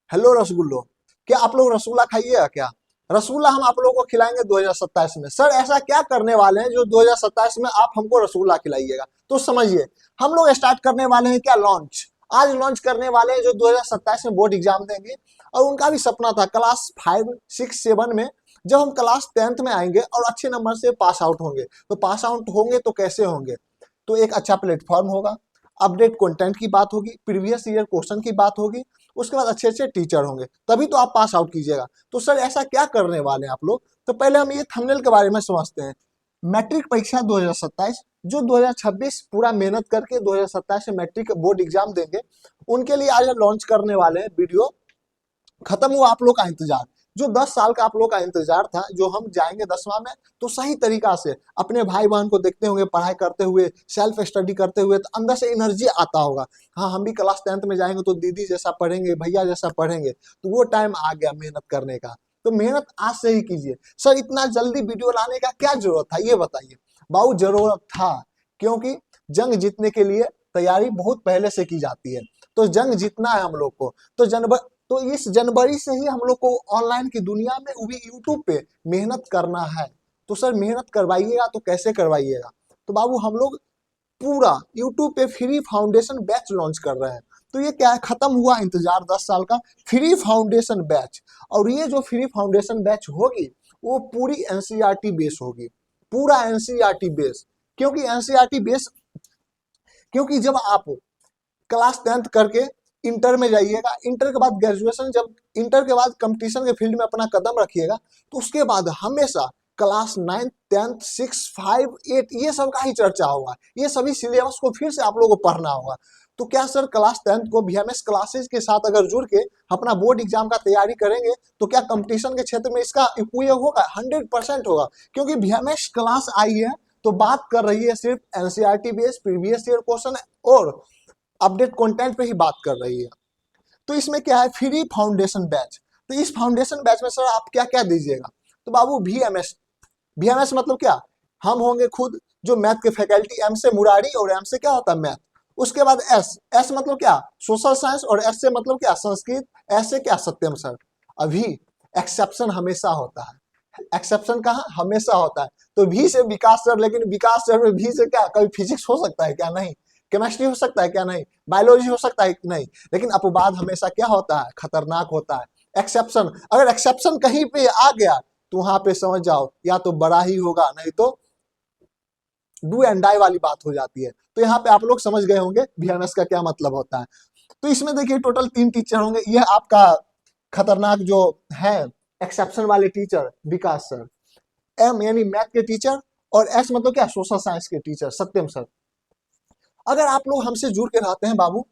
Hello रसगुल्लो, क्या आप लोग रसगुल्ला खाइएगा क्या? रसगुल्ला हम आप लोगों को खिलाएंगे 2027 में। सर ऐसा क्या करने वाले हैं जो 2027 में आप हमको रसगुल्ला खिलाइएगा? तो समझिए, हम लोग स्टार्ट करने वाले हैं क्या लॉन्च। आज लॉन्च करने वाले हैं जो 2027 में बोर्ड एग्जाम देंगे। और उनका भी सपना था क्लास 5, 6, 7 में जब हम क्लास 10th में आएंगे और अच्छे नंबर से पास आउट होंगे। तो पास आउट होंगे तो कैसे होंगे? तो एक अच्छा प्लेटफॉर्म होगा, अपडेट कंटेंट की बात होगी, प्रीवियस ईयर क्वेश्चन की बात होगी, उसके बाद अच्छे अच्छे टीचर होंगे, तभी तो आप पास आउट कीजिएगा। तो सर ऐसा क्या करने वाले हैं आप लोग? तो पहले हम ये थंबनेल के बारे में समझते हैं। मैट्रिक परीक्षा 2027, जो 2026 पूरा मेहनत करके 2027 में मैट्रिक बोर्ड एग्जाम देंगे, उनके लिए आज लॉन्च करने वाले हैं वीडियो। खत्म हुआ आप लोग का इंतजार, जो 10 साल का आप लोग का इंतजार था, जो हम जाएंगे 10वां में तो सही तरीका से अपने भाई बहन को देखते होंगे पढ़ाई करते हुए, सेल्फ स्टडी करते हुए, तो अंदर से एनर्जी आता होगा। हाँ, हम भी क्लास 10th में जाएंगे तो दीदी जैसा पढ़ेंगे, भैया जैसा पढ़ेंगे। तो वो टाइम आ गया मेहनत करने का। तो मेहनत आज से ही कीजिए। सर इतना जल्दी वीडियो लाने का क्या जरूरत था, ये बताइए। बाबू जरूरत था, क्योंकि जंग जीतने के लिए तैयारी बहुत पहले से की जाती है। तो जंग जीतना है हम लोग को। तो इस जनवरी से ही हम लोग को ऑनलाइन की दुनिया में, वो भी यूट्यूब पे मेहनत करना है। तो सर मेहनत करवाइएगा तो कैसे करवाइएगा? तो बाबू हम लोग पूरा यूट्यूब पे फ्री फाउंडेशन बैच लॉन्च कर रहे हैं। तो ये क्या है, खत्म हुआ इंतजार 10 साल का, फ्री फाउंडेशन बैच। और ये जो फ्री फाउंडेशन बैच होगी वो पूरी एनसीईआरटी बेस होगी, पूरा एनसीईआरटी बेस। क्योंकि एनसीईआरटी बेस, क्योंकि जब आप क्लास 10th करके इंटर में जाइएगा, इंटर के बाद ग्रेजुएशन, जब इंटर के बाद कंपटीशन के फील्ड में अपना कदम रखिएगा, तो उसके बाद हमेशा क्लास 9, 10th, 6, 5, 8 ये सब का ही चर्चा होगा। ये सभी सिलेबस को फिर से आप लोगों को पढ़ना होगा। तो क्या सर क्लास 10th को बीएमएस क्लासेस के साथ अगर जुड़ के अपना बोर्ड एग्जाम का तैयारी करेंगे तो क्या कंपटीशन के क्षेत्र में इसका उपयोग होगा? 100% होगा। क्योंकि बीएमएस क्लास आई है तो बात कर रही है सिर्फ NCERT based previous year question और अपडेट कंटेंट पे ही बात कर रही है। तो इसमें क्या है, फ्री फाउंडेशन बैच। तो इस फाउंडेशन बैच में सर आप क्या क्या दीजिएगा? तो बाबू बीएमएस, बीएमएस मतलब क्या, हम होंगे खुद जो मैथ के फैकल्टी, एम से मुरारी और एम से क्या होता है मैथ। उसके बाद एस, एस मतलब क्या, सोशल साइंस, और एस से मतलब क्या, संस्कृत, एस से क्या, सत्यम सर। अभी एक्सेप्शन हमेशा होता है, एक्सेप्शन कहाँ हमेशा होता है। तो भी से विकास सर, लेकिन विकास सर में भी से क्या, कभी फिजिक्स हो सकता है क्या? नहीं। केमिस्ट्री हो सकता है क्या? नहीं। बायोलॉजी हो सकता है नहीं। लेकिन अपवाद हमेशा क्या होता है, खतरनाक होता है। एक्सेप्शन, अगर एक्सेप्शन कहीं पे आ गया तो वहां पे समझ जाओ या तो बड़ा ही होगा, नहीं तो डू एंड डाई वाली बात हो जाती है। तो यहाँ पे आप लोग समझ गए होंगे बीएमएस का क्या मतलब होता है। तो इसमें देखिए टोटल 3 टीचर होंगे। यह आपका खतरनाक जो है एक्सेप्शन वाले टीचर विकास सर, एम यानी मैथ के टीचर, और एस मतलब क्या, सोशल साइंस के टीचर सत्यम सर। अगर आप लोग हमसे जुड़ के रहते हैं बाबू,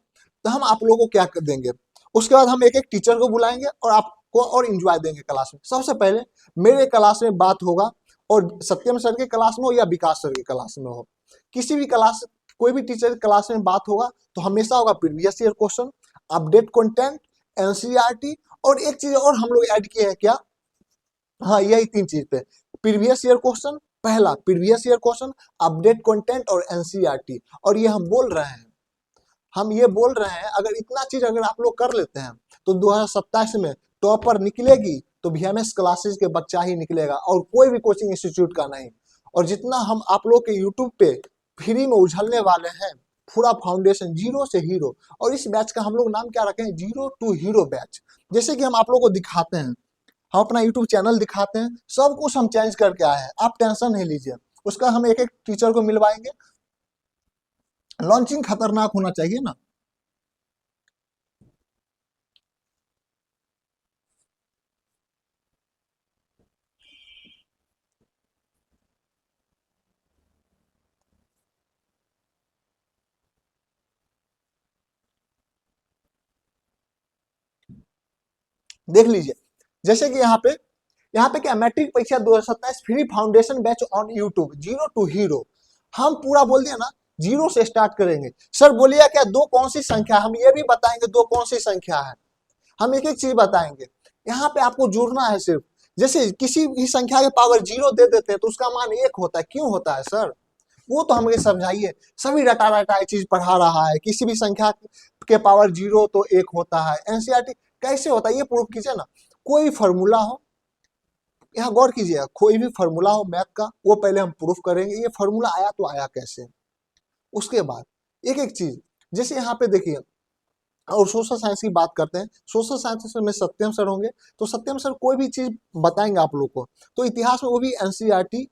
तो हम आप लोगों को क्या कर देंगे, उसके बाद हम एक एक टीचर को बुलाएंगे और आपको और इंजॉय देंगे क्लास में। सबसे पहले मेरे क्लास में बात होगा, और सत्यम सर के क्लास में हो या विकास सर के क्लास में हो, किसी भी क्लास, कोई भी टीचर के क्लास में बात होगा तो हमेशा होगा previous year question, update content, NCERT, और एक चीज और हम लोग ऐड किए हैं क्या, हाँ यही 3 चीज पे, प्रीवियस ईयर क्वेश्चन, पहला previous year question, update content और एनसीईआरटी। और ये हम बोल रहे हैं, हम ये बोल रहे हैं अगर इतना चीज अगर आप लोग कर लेते हैं तो 2027 में टॉपर निकलेगी तो बीएमएस क्लासेस के बच्चा ही निकलेगा, और कोई भी कोचिंग इंस्टीट्यूट का नहीं। और जितना हम आप लोग के यूट्यूब पे फ्री में उछलने वाले हैं, पूरा फाउंडेशन जीरो से हीरो। और इस बैच का हम लोग नाम क्या रखे हैं, जीरो टू हीरो बैच। जैसे कि हम आप लोग को दिखाते हैं, हम अपना यूट्यूब चैनल दिखाते हैं, सब कुछ हम चेंज करके आए हैं, आप टेंशन नहीं लीजिए। उसका हम एक एक टीचर को मिलवाएंगे। लॉन्चिंग खतरनाक होना चाहिए ना। देख लीजिए, जैसे कि यहाँ पे क्या, मैट्रिक परीक्षा 2027 free foundation batch on YouTube, zero to hero. हम पूरा बोल दिया ना, जीरो से स्टार्ट करेंगे। सर बोलिए क्या, दो कौन सी संख्या, हम ये भी बताएंगे दो कौन सी संख्या है, हम एक एक चीज बताएंगे। यहाँ पे आपको जुड़ना है सिर्फ। जैसे किसी भी संख्या के पावर जीरो दे देते हैं तो उसका मान 1 होता है, क्यों होता है सर? वो तो हमें समझाइए। सभी रटा रटा चीज पढ़ा रहा है, किसी भी संख्या के पावर जीरो तो 1 होता है, एनसीईआरटी कैसे होता है ये प्रूफ कीजिए ना। कोई भी फॉर्मूला हो, यहाँ गौर कीजिएगा, कोई भी फॉर्मूला हो मैथ का, वो पहले हम प्रूफ करेंगे ये फॉर्मूला आया तो आया कैसे। उसके बाद एक एक चीज, जैसे यहाँ पे देखिए, और सोशल साइंस की बात करते हैं, सोशल साइंस में सत्यम सर होंगे, तो सत्यम सर कोई भी चीज बताएंगे आप लोग को, तो इतिहास में वो भी एनसीईआरटी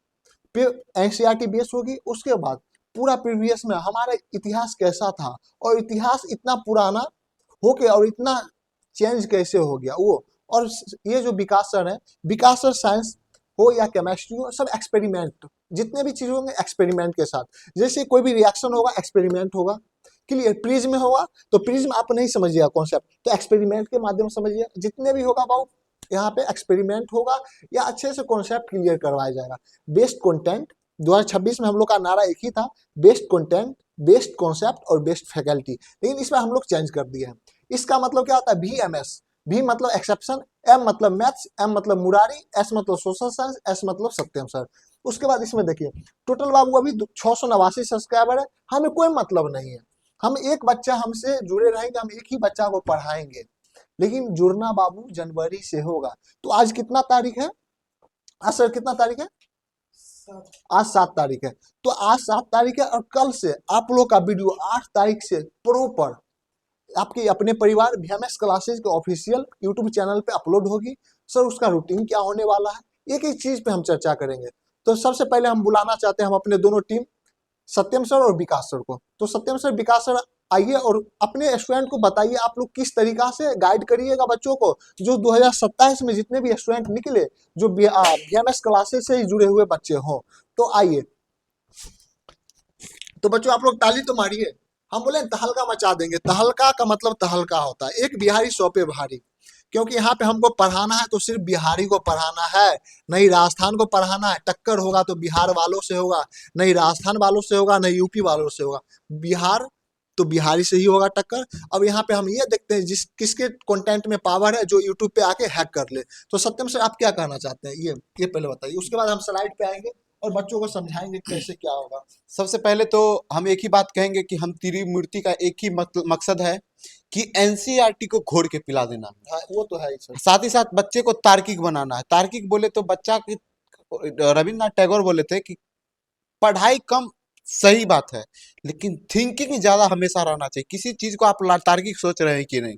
पे, एनसीईआरटी बेस होगी। उसके बाद पूरा प्रीवियस में हमारा इतिहास कैसा था, और इतिहास इतना पुराना हो के और इतना चेंज कैसे हो गया वो। और ये जो विकास सर है, विकास सर साइंस हो या केमिस्ट्री हो, सब एक्सपेरिमेंट, जितने भी चीज होंगे एक्सपेरिमेंट के साथ। जैसे कोई भी रिएक्शन होगा एक्सपेरिमेंट होगा, क्लियर। प्रिज्म होगा तो प्रिज्म आप नहीं समझिएगा कॉन्सेप्ट, तो एक्सपेरिमेंट के माध्यम से समझिए। जितने भी होगा बाबू यहाँ पे एक्सपेरिमेंट होगा या अच्छे से कॉन्सेप्ट क्लियर करवाया जाएगा। बेस्ट कंटेंट 2026 में हम लोग का नारा एक ही था, बेस्ट कंटेंट, बेस्ट कॉन्सेप्ट और बेस्ट फैकल्टी, लेकिन इसमें हम लोग चेंज कर दिए हैं। इसका मतलब क्या होता है, VMS, भी मतलब एक्सेप्शन, M मतलब मैथ्स, M मतलब मुरारी, S मतलब सोशल साइंस, S मतलब सत्यम सर। उसके बाद इसमें देखिए टोटल बाबू अभी 689 सब्सक्राइबर है, हमें कोई मतलब नहीं है, हम एक बच्चा हमसे जुड़े रहेंगे, हम एक ही बच्चा को पढ़ाएंगे, लेकिन जुड़ना बाबू जनवरी से होगा। तो आज कितना तारीख है, आज सर कितना तारीख है, आज 7 तारीख है। तो आज 7 तारीख है और कल से आप लोग का वीडियो 8 तारीख से प्रॉपर आपके अपने परिवार VMS क्लासेज के ऑफिशियल यूट्यूब चैनल पे अपलोड होगी। सर उसका रूटीन क्या होने वाला है, एक एक चीज पे हम चर्चा करेंगे। तो सबसे पहले हम बुलाना चाहते हैं हम अपने दोनों टीम, सत्यम सर और विकास सर को। तो सत्यम सर, विकास सर आइए और अपने स्टूडेंट को बताइए आप लोग किस तरीका से गाइड करिएगा बच्चों को, जो 2027 में जितने भी स्टूडेंट निकले जो VMS क्लासेस से ही जुड़े हुए बच्चे हों। तो आइए, तो बच्चों आप लोग ताली तो मारिए। हम बोले तहलका मचा देंगे, तहलका का मतलब तहलका होता है, एक बिहारी 100 पे भारी, क्योंकि यहाँ पे हमको पढ़ाना है तो सिर्फ बिहारी को पढ़ाना है, नहीं राजस्थान को पढ़ाना है। टक्कर होगा तो बिहार वालों से होगा, नहीं राजस्थान वालों से होगा, नहीं यूपी वालों से होगा, बिहार तो बिहारी से ही होगा टक्कर। अब यहाँ पे हम ये देखते हैं जिस किसके कंटेंट में पावर है, जो यूट्यूब पे आके हैक कर ले। तो सत्यम सर आप क्या कहना चाहते हैं, ये पहले बताइए, उसके बाद हम स्लाइड पे आएंगे और बच्चों को समझाएंगे कैसे क्या होगा। सबसे पहले तो हम एक ही बात कहेंगे कि हम त्रिमूर्ति का एक ही मकसद है कि एनसीईआरटी को घोड़ के पिला देना। हाँ वो तो है ही सर। साथ ही साथ बच्चे को तार्किक बनाना है। तार्किक बोले तो बच्चा की, रविन्द्रनाथ टैगोर बोले थे कि पढ़ाई कम सही बात है, लेकिन थिंकिंग ज्यादा हमेशा रहना चाहिए। किसी चीज को आप तार्किक सोच रहे हैं कि नहीं,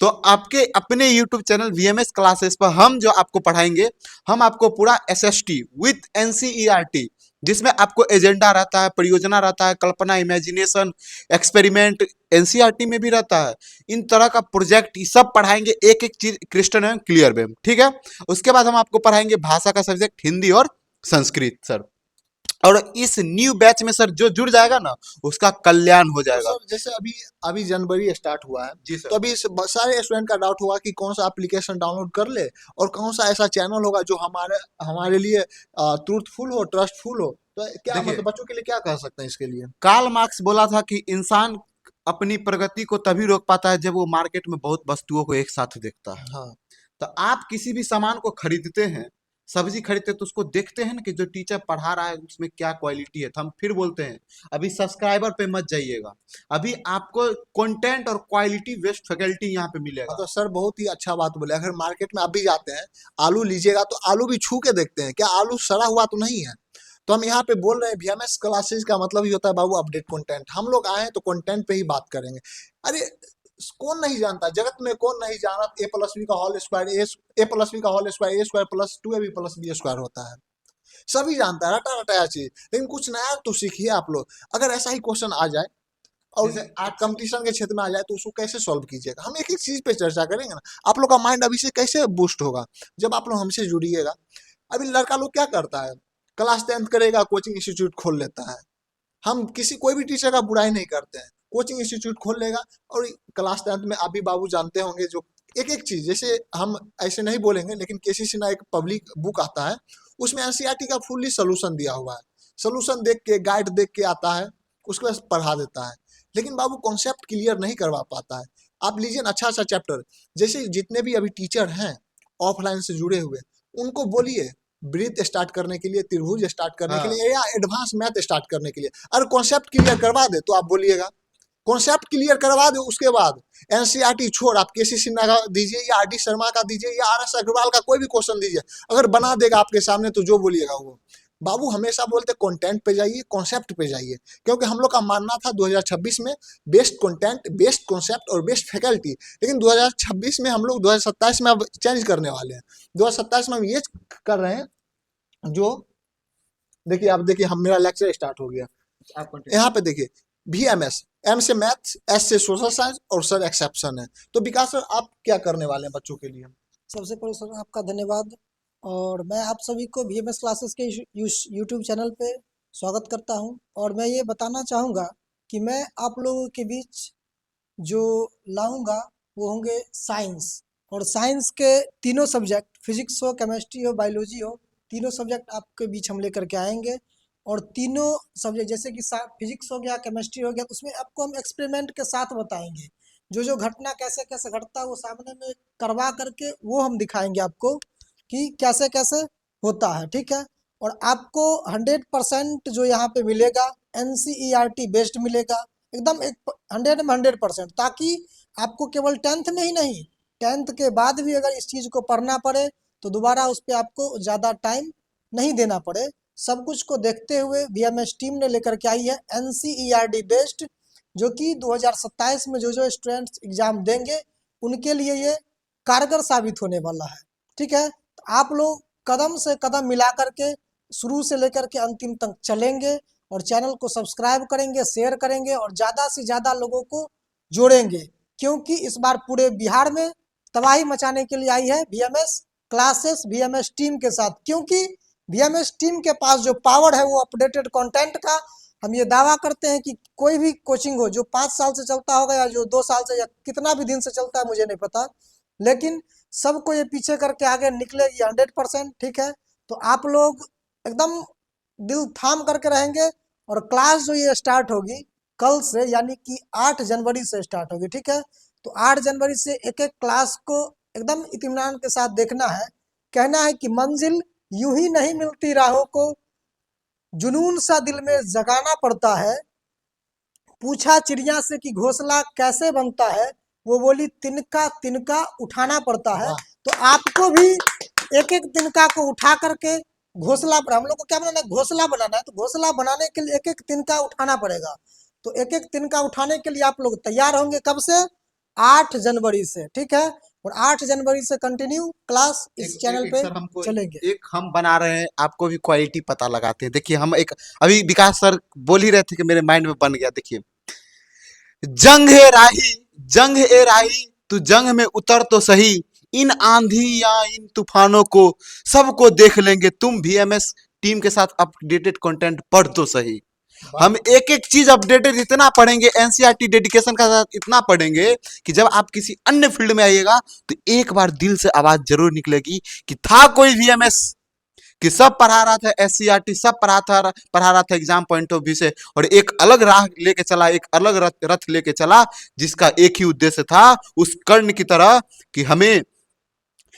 तो आपके अपने यूट्यूब चैनल VMS क्लासेस पर हम जो आपको पढ़ाएंगे, हम आपको पूरा SST विथ NCERT, जिसमें आपको एजेंडा रहता है, परियोजना रहता है, कल्पना, इमेजिनेशन, एक्सपेरिमेंट NCERT में भी रहता है। इन तरह का प्रोजेक्ट ये सब पढ़ाएंगे, एक एक चीज क्रिस्टन एवं क्लियर में, ठीक है। उसके बाद हम आपको पढ़ाएंगे भाषा का सब्जेक्ट हिंदी और संस्कृत सर। और इस न्यू बैच में सर जो जुड़ जाएगा ना, उसका कल्याण हो तो जाएगा। सर जैसे अभी अभी जनवरी स्टार्ट हुआ है, जी सर। तो अभी सारे स्टूडेंट का डाउट होगा कि कौन सा एप्लीकेशन डाउनलोड कर ले और कौन सा ऐसा चैनल होगा जो हमारे हमारे लिए ट्रूथफुल हो, ट्रस्टफुल हो। तो क्या देखिए, मतलब बच्चों के लिए क्या कह सकते हैं इसके लिए। कार्ल मार्क्स बोला था कि इंसान अपनी प्रगति को तभी रोक पाता है जब वो मार्केट में बहुत वस्तुओं को एक साथ देखता है। हाँ तो आप किसी भी सामान को खरीदते हैं, सब्जी खरीदते हैं, तो उसको देखते हैं ना कि जो टीचर पढ़ा रहा है उसमें क्या क्वालिटी है। तो हम फिर बोलते हैं अभी सब्सक्राइबर पे मत जाइएगा, अभी आपको कंटेंट और क्वालिटी बेस्ट फैकल्टी यहाँ पे मिलेगा। तो सर बहुत ही अच्छा बात बोले। अगर मार्केट में आप भी जाते हैं आलू लीजिएगा तो आलू भी छू के देखते हैं क्या आलू सड़ा हुआ तो नहीं है। तो हम यहाँ पे बोल रहे हैं VMS क्लासेस का मतलब ही होता है बाबू अपडेट कंटेंट। हम लोग आए हैं तो कंटेंट पे ही बात करेंगे। अरे कौन नहीं जानता जगत में, कौन नहीं जाना A+B का होल स्क्वायर, A+B का होल स्क्वायर, A² + 2AB+B² होता है, सभी जानता है, रटा रटाया चीज। लेकिन कुछ नया तो सीखिए आप लोग। अगर ऐसा ही क्वेश्चन आ जाए और जैसे आप कंपटीशन के क्षेत्र में आ जाए तो उसको कैसे सॉल्व कीजिएगा, हम एक एक चीज पे चर्चा करेंगे ना। आप लोग का माइंड अभी से कैसे बूस्ट होगा जब आप लोग हमसे जुड़िएगा। अभी लड़का लोग क्या करता है, क्लास 10th करेगा कोचिंग इंस्टीट्यूट खोल लेता है। हम किसी कोई भी टीचर का बुराई नहीं करते हैं, कोचिंग इंस्टीट्यूट खोल लेगा और क्लास 10th में अभी बाबू जानते होंगे जो एक एक चीज, जैसे हम ऐसे नहीं बोलेंगे लेकिन KCC ना एक पब्लिक बुक आता है, उसमें NCERT का फुल्ली सोल्यूशन दिया हुआ है। सोल्यूशन देख के, गाइड देख के आता है, उसके बाद पढ़ा देता है। लेकिन बाबू कॉन्सेप्ट क्लियर नहीं करवा पाता है। आप लीजिए ना अच्छा अच्छा चैप्टर, जैसे जितने भी अभी टीचर हैं ऑफलाइन से जुड़े हुए, उनको बोलिए ब्रीथ स्टार्ट करने के लिए, त्रिभुज स्टार्ट करने के हाँ, लिए, या एडवांस मैथ स्टार्ट करने के लिए। अगर कॉन्सेप्ट क्लियर करवा दे तो आप बोलिएगा कॉन्सेप्ट क्लियर करवा दो, उसके बाद एनसीईआरटी छोड़ आप केसी सिन्हा का दीजिए या आरडी शर्मा का दीजिए या आरएस अग्रवाल का कोई भी क्वेश्चन दीजिए, अगर बना देगा आपके सामने तो जो बोलिएगा वो। बाबू हमेशा बोलते कंटेंट पे जाइए, कॉन्सेप्ट पे जाइए, क्योंकि हम लोग का मानना था 2026 में बेस्ट कंटेंट, बेस्ट कॉन्सेप्ट और बेस्ट फैकल्टी, लेकिन 2026 में हम लोग 2027 में अब चेंज करने वाले हैं। 2027 में हम ये कर रहे हैं जो देखिए, आप देखिए हम मेरा लेक्चर स्टार्ट हो गया, यहाँ पे देखिए VMS, M से मैथ्स, S से सोशल साइंस और सर एक्सेप्शन है। तो विकास सर आप क्या करने वाले हैं बच्चों के लिए? सबसे पहले सर आपका धन्यवाद, और मैं आप सभी को VMS क्लासेस के यूट्यूब चैनल पे स्वागत करता हूं। और मैं ये बताना चाहूँगा कि मैं आप लोगों के बीच जो लाऊंगा वो होंगे साइंस, और साइंस के तीनों सब्जेक्ट, फिजिक्स हो, केमिस्ट्री हो, बायोलॉजी हो, तीनों सब्जेक्ट आपके बीच हम लेकर के आएंगे। और तीनों सब्जेक्ट जैसे कि फिजिक्स हो गया, केमिस्ट्री हो गया, तो उसमें आपको हम एक्सपेरिमेंट के साथ बताएंगे, जो जो घटना कैसे कैसे घटता है वो सामने में करवा करके वो हम दिखाएंगे आपको कि कैसे कैसे होता है, ठीक है। और आपको 100% जो यहाँ पे मिलेगा NCERT बेस्ड मिलेगा, एकदम 100 में 100%, ताकि आपको केवल 10th में ही नहीं, 10th के बाद भी अगर इस चीज़ को पढ़ना पड़े तो दोबारा उस पर आपको ज़्यादा टाइम नहीं देना पड़े। सब कुछ को देखते हुए VMS टीम ने लेकर के आई है NCERT बेस्ड, जो कि 2027 में जो जो स्टूडेंट्स एग्जाम देंगे उनके लिए ये कारगर साबित होने वाला है, ठीक है। तो आप लोग कदम से कदम मिला करके शुरू से लेकर के अंतिम तक चलेंगे, और चैनल को सब्सक्राइब करेंगे, शेयर करेंगे, और ज़्यादा से ज़्यादा लोगों को जोड़ेंगे, क्योंकि इस बार पूरे बिहार में तबाही मचाने के लिए आई है VMS क्लासेस VMS टीम के साथ। क्योंकि VMS टीम के पास जो पावर है वो अपडेटेड कंटेंट का, हम ये दावा करते हैं कि कोई भी कोचिंग हो जो 5 साल से चलता होगा या जो 2 साल से या कितना भी दिन से चलता है मुझे नहीं पता, लेकिन सबको ये पीछे करके आगे निकलेगी 100%, ठीक है। तो आप लोग एकदम दिल थाम करके रहेंगे, और क्लास जो ये स्टार्ट होगी कल से, यानी कि 8 जनवरी से स्टार्ट होगी, ठीक है। तो 8 जनवरी से एक एक क्लास को एकदम इत्मीनान के साथ देखना है। कहना है कि मंजिल यूं ही नहीं मिलती, राहों को जुनून सा दिल में जगाना पड़ता है। पूछा चिड़िया से कि घोंसला कैसे बनता है, वो बोली तिनका तिनका उठाना पड़ता है। तो आपको भी एक एक तिनका को उठा करके घोंसला, पर हम लोग को क्या बनाना है, घोंसला बनाना है। तो घोंसला बनाने के लिए एक एक तिनका उठाना पड़ेगा। तो एक एक तिनका उठाने के लिए आप लोग तैयार होंगे कब से? 8 जनवरी से, ठीक है। और 8 जनवरी से कंटिन्यू क्लास इस चैनल पे सर हमको चलेंगे। एक हम बना रहे हैं, आपको भी क्वालिटी पता लगाते हैं। देखिए हम एक अभी विकास सर बोल ही रहे थे कि मेरे माइंड में बन गया। देखिए, जंग है राही, जंग है राही, तू जंग में उतर तो सही, इन आंधी या इन तूफानों को सबको देख लेंगे, तुम VMS टीम के साथ अपडेटेड कंटेंट पढ़ तो सही। हम एक एक चीज अपडेटेड इतना पढ़ेंगे, NCERT डेडिकेशन का साथ इतना पढ़ेंगे कि जब आप किसी अन्य फील्ड में आइएगा तो एक बार दिल से आवाज जरूर निकलेगी कि था कोई VMS, कि सब पढ़ा रहा था SCERT, सब पढ़ा रहा था एग्जाम पॉइंट ऑफ व्यू से, और एक अलग राह लेके चला, एक अलग रथ लेके चला, जिसका एक ही उद्देश्य था, उस कर्ण की तरह कि हमें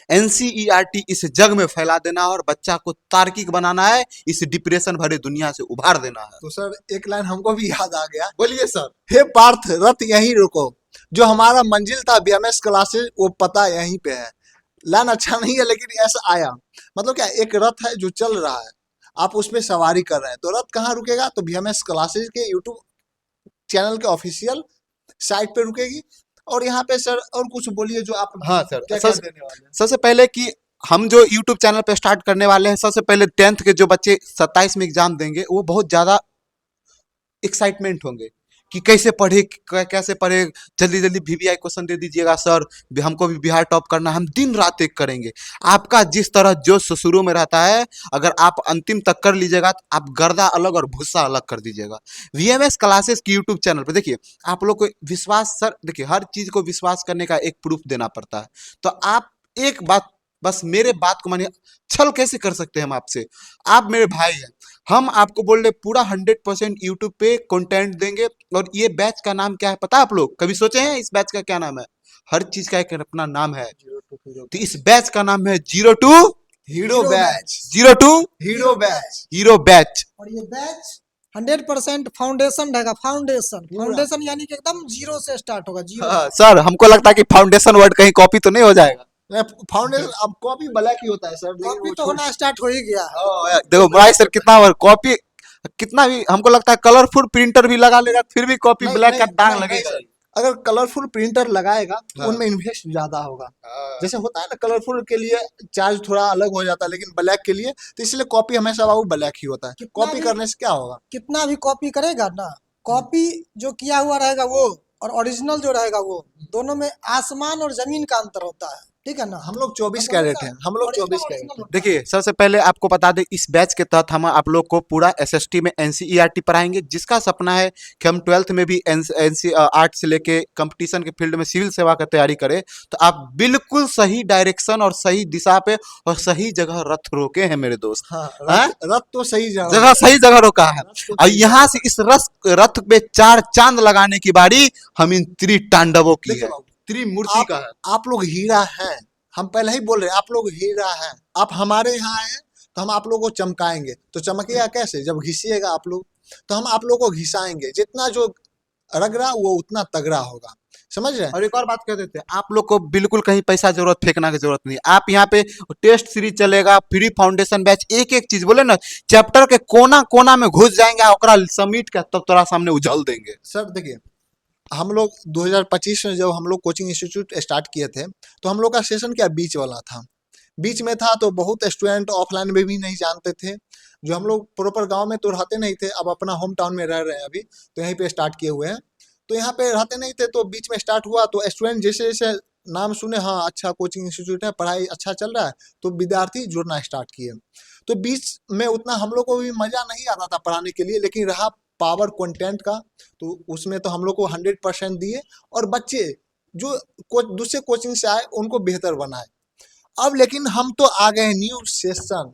NCERT इस जग में फैला देना और बच्चा को तार्किक बनाना है, इस डिप्रेशन भरे दुनिया से उभार देना है। तो सर एक लाइन हमको भी याद आ गया, बोलिए सर। हे पार्थ रथ यहीं रुको, जो हमारा मंजिल था VMS क्लासेस वो पता यहीं पे है। लाइन अच्छा नहीं है लेकिन ऐसा आया, मतलब क्या, एक रथ है जो चल रहा है, आप उस पर सवारी कर रहे हैं, तो रथ कहाँ रुकेगा? तो VMS क्लासेस के यूट्यूब चैनल के ऑफिशियल साइट पे रुकेगी। और यहाँ पे सर और कुछ बोलिए जो आप हाँ सर, क्या देने वाले हैं? सबसे पहले कि हम जो YouTube चैनल पे स्टार्ट करने वाले हैं, सबसे पहले 10th के जो बच्चे 27 में एग्जाम देंगे वो बहुत ज्यादा एक्साइटमेंट होंगे कि कैसे पढ़े, कैसे पढ़े, जल्दी जल्दी VVI क्वेश्चन दे दीजिएगा सर, हमको भी बिहार टॉप करना, हम दिन रात एक करेंगे। आपका जिस तरह जो शुरू में रहता है, अगर आप अंतिम तक कर लीजिएगा तो आप गर्दा अलग और भूसा अलग कर दीजिएगा। VMS क्लासेस की यूट्यूब चैनल पे देखिए, आप लोग को विश्वास, सर देखिए हर चीज को विश्वास करने का एक प्रूफ देना पड़ता है। तो आप एक बात, बस मेरे बात को मानिए, छल कैसे कर सकते हैं हम आपसे? आप मेरे भाई हैं, हम आपको बोल रहे पूरा 100% यूट्यूब पे कंटेंट देंगे। और ये बैच का नाम क्या है पता है आप लोग? कभी सोचे हैं इस बैच का क्या नाम है? हर चीज का एक अपना नाम है। तो इस बैच का नाम है 02 hero batch, 02 hero batch. Hero batch. और ये बैच 100% फाउंडेशन रहेगा। फाउंडेशन पूरा फाउंडेशन यानी कि एकदम जीरो से स्टार्ट होगा, जीरो हाँ, से। सर हमको लगता है कि फाउंडेशन वर्ड कहीं कॉपी तो नहीं हो जाएगा। फाउंडेशन अब कॉपी ब्लैक ही होता है सर, देखिए कॉपी वो तो होना स्टार्ट हो ही गया है। देखो भाई सर कितना कॉपी, कितना भी हमको लगता है कलरफुल प्रिंटर भी लगा लेगा फिर भी कॉपी नहीं ब्लैक नहीं का दाग नहीं नहीं लगेगा सर, ही। अगर कलरफुल प्रिंटर लगाएगा तो हाँ उनमें इन्वेस्ट ज्यादा होगा। हाँ। जैसे होता है ना कलरफुल के लिए चार्ज थोड़ा अलग हो जाता है, लेकिन ब्लैक के लिए तो इसलिए कॉपी हमेशा बाबू ब्लैक ही होता है। कितना कॉपी भी करने से क्या होगा? कितना भी कॉपी करेगा ना, कॉपी जो किया हुआ रहेगा वो और ओरिजिनल जो रहेगा वो, दोनों में आसमान और जमीन का अंतर होता है, ठीक है ना। हम लोग 24 हमको कैरेट हमेशा हैं, हम लोग ओरिजिनल 24 कैरेट ओरिजिनल हैं। होता है। देखिए सबसे पहले आपको बता दें इस बैच के तहत हम आप लोग को पूरा एसएसटी में एनसीईआरटी पढ़ाएंगे। जिसका सपना है कि हम 12th में भी एनसी आर्ट से लेके कंपटीशन के फील्ड में सिविल सेवा का तैयारी करें, तो आप बिल्कुल सही डायरेक्शन और सही दिशा पे और सही जगह रथ रोके हैं मेरे दोस्त। हाँ, हाँ? रथ रथ तो सही जगह जगह रोका है। सही जगह रोका है। रथ तो और सही जगह यहाँ से रोका इस रथ पे 4 चांद लगाने की बारी हम इन त्रितांडवों है। की देखिए है, बाबू, त्रिमूर्ति का है। आप लोग हीरा हैं। हम पहले ही बोल रहे हैं आप लोग हीरा हैं। आप हमारे यहाँ आए तो हम आप लोगों को चमकाएंगे। तो चमकेगा कैसे? जब घिसिएगा आप लोग तो हम आप लोगों को घिसाएंगे। जितना जो रगड़ा वो उतना तगड़ा होगा, समझ रहे हैं? और एक और बात कह देते हैं, आप लोग को बिल्कुल कहीं पैसा जरूरत फेंकना की जरूरत नहीं। आप यहाँ पे टेस्ट सीरीज चलेगा, फ्री फाउंडेशन बैच, एक एक चीज बोले ना, चैप्टर के कोना कोना में घुस जाएंगे ओकरा समीट के तब तोरा सामने उछल देंगे। सर देखिए, हम लोग 2025 में जब हम लोग कोचिंग इंस्टीट्यूट स्टार्ट किए थे तो हम लोग का सेशन क्या बीच वाला था। बीच में था तो बहुत स्टूडेंट ऑफलाइन में भी नहीं जानते थे। जो हम लोग प्रॉपर गांव में तो रहते नहीं थे, अब अपना होम टाउन में रह रहे हैं अभी, तो यहीं पे स्टार्ट किए हुए हैं। तो यहाँ पे रहते नहीं थे तो बीच में स्टार्ट हुआ तो स्टूडेंट जैसे जैसे नाम सुने, हाँ अच्छा कोचिंग इंस्टीट्यूट है, पढ़ाई अच्छा चल रहा है, तो विद्यार्थी जुड़ना स्टार्ट किए। तो बीच में उतना हम लोग को भी मजा नहीं आता था पढ़ाने के लिए, लेकिन रहा पावर कंटेंट का, तो उसमें तो हम लोग को 100% दिए। और बच्चे जो दूसरे कोचिंग से आए उनको बेहतर बनाए। अब लेकिन हम तो आ गए न्यू सेशन।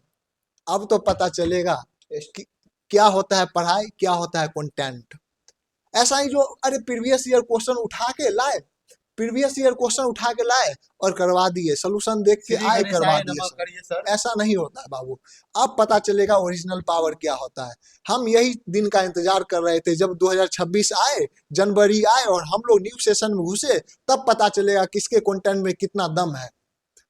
अब तो पता चलेगा कि क्या होता है पढ़ाई, क्या होता है कंटेंट। ऐसा ही जो अरे प्रीवियस ईयर क्वेश्चन उठा के लाए, प्रीवियस ईयर क्वेश्चन उठा के लाए और करवा दिए, सोल्यूशन देख के श्री आए करवा गणेशाय दिए नमः सर। करिए सर। ऐसा नहीं होता है बाबू। अब पता चलेगा ओरिजिनल पावर क्या होता है। हम यही दिन का इंतजार कर रहे थे जब 2026 आए, जनवरी आए और हम लोग न्यू सेशन में घुसे, तब पता चलेगा किसके कंटेंट में कितना दम है।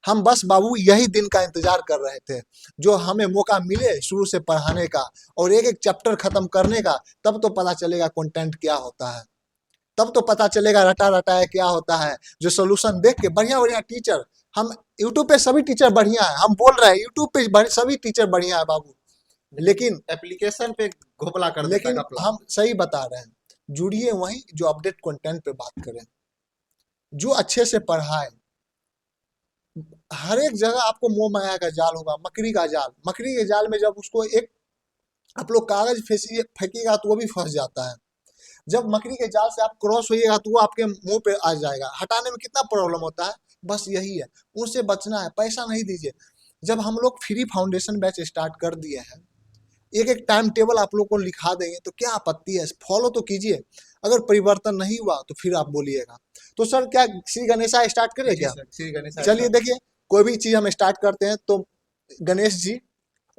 हम बस बाबू यही दिन का इंतजार कर रहे थे, जो हमें मौका मिले शुरू से पढ़ाने का और एक एक चैप्टर खत्म करने का। तब तो पता चलेगा कंटेंट क्या होता है, तब तो पता चलेगा रटा रटाया क्या होता है। जो सोल्यूशन देख के बढ़िया बढ़िया टीचर, हम यूट्यूब पे सभी टीचर बढ़िया है, हम बोल रहे हैं यूट्यूब पे सभी टीचर बढ़िया है बाबू, लेकिन एप्लीकेशन पे घोपला कर देता लेकिन घपला। हम सही बता रहे हैं। जुड़िए वहीं जो अपडेट कंटेंट पे बात करें, जो अच्छे से पढ़ाए। हर एक जगह आपको मोह माया का जाल होगा, मकड़ी का जाल। मकड़ी के जाल में जब उसको एक आप लोग कागज फेंकिएगा तो वो भी फंस जाता है। जब मकड़ी के जाल से आप क्रॉस होइएगा तो वो आपके मुंह पे आ जाएगा। हटाने में कितना प्रॉब्लम होता है, बस यही है, उनसे बचना है। पैसा नहीं दीजिए। जब हम लोग फ्री फाउंडेशन बैच स्टार्ट कर दिए हैं, एक एक टाइम टेबल आप लोग को लिखा देंगे, तो क्या आपत्ति है? फॉलो तो कीजिए। अगर परिवर्तन नहीं हुआ तो फिर आप बोलिएगा। तो सर क्या श्री गणेशा स्टार्ट करें जी क्या? सर, श्री गणेशाय चलिए सर। देखिए, कोई भी चीज हम स्टार्ट करते हैं तो गणेश जी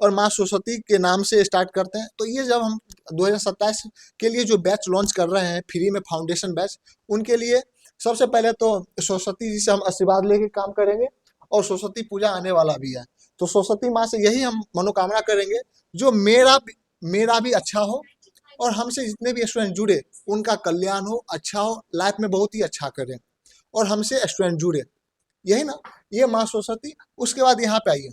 और माँ सरस्वती के नाम से स्टार्ट करते हैं। तो ये जब हम 2027 के लिए जो बैच लॉन्च कर रहे हैं फ्री में फाउंडेशन बैच, उनके लिए सबसे पहले तो सरस्वती जी से हम आशीर्वाद लेके काम करेंगे। और सरस्वती पूजा आने वाला भी है, तो सरस्वती माँ से यही हम मनोकामना करेंगे, जो मेरा भी अच्छा हो और हमसे जितने भी स्टूडेंट जुड़े उनका कल्याण हो, अच्छा हो, लाइफ में बहुत ही अच्छा करें और हमसे स्टूडेंट जुड़े। यही ना, ये माँ सरस्वती। उसके बाद यहाँ पे आइए,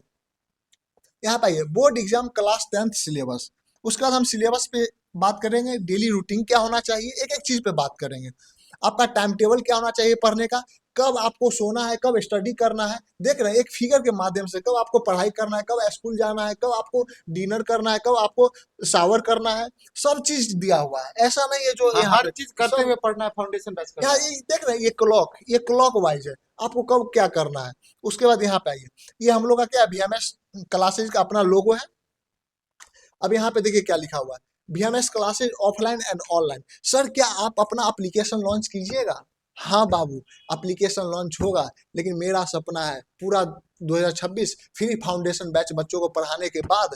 यहाँ पे आइए board exam class 10th syllabus. उसके बाद हम सिलेबस पे बात करेंगे, डेली रूटीन क्या होना चाहिए, एक एक चीज पे बात करेंगे। आपका टाइम टेबल क्या होना चाहिए पढ़ने का, कब आपको सोना है, कब स्टडी करना है। देख रहे हैं एक फिगर के माध्यम से, कब आपको पढ़ाई करना है, कब स्कूल जाना है, कब आपको डिनर करना है, कब आपको शावर करना है, सब चीज दिया हुआ है। ऐसा नहीं है जो हाँ, यहाँ हर पे चीज करते सब हुए पढ़ना है, फाउंडेशन बैच करना यहाँ है। ये देख रहे हैं, ये क्लॉक वाइज है, आपको कब क्या करना है। उसके बाद यहाँ पे आइए, ये हम लोग का क्या बीएमएस क्लासेज का अपना लोगो है। अब यहाँ पे देखिए क्या लिखा हुआ है, BMS classes offline and online. Sir क्या आप अपना एप्लीकेशन लॉन्च कीजिएगा? हाँ बाबू, एप्लीकेशन लॉन्च होगा, लेकिन मेरा सपना है पूरा 2026 फ्री फाउंडेशन बैच बच्चों को पढ़ाने के बाद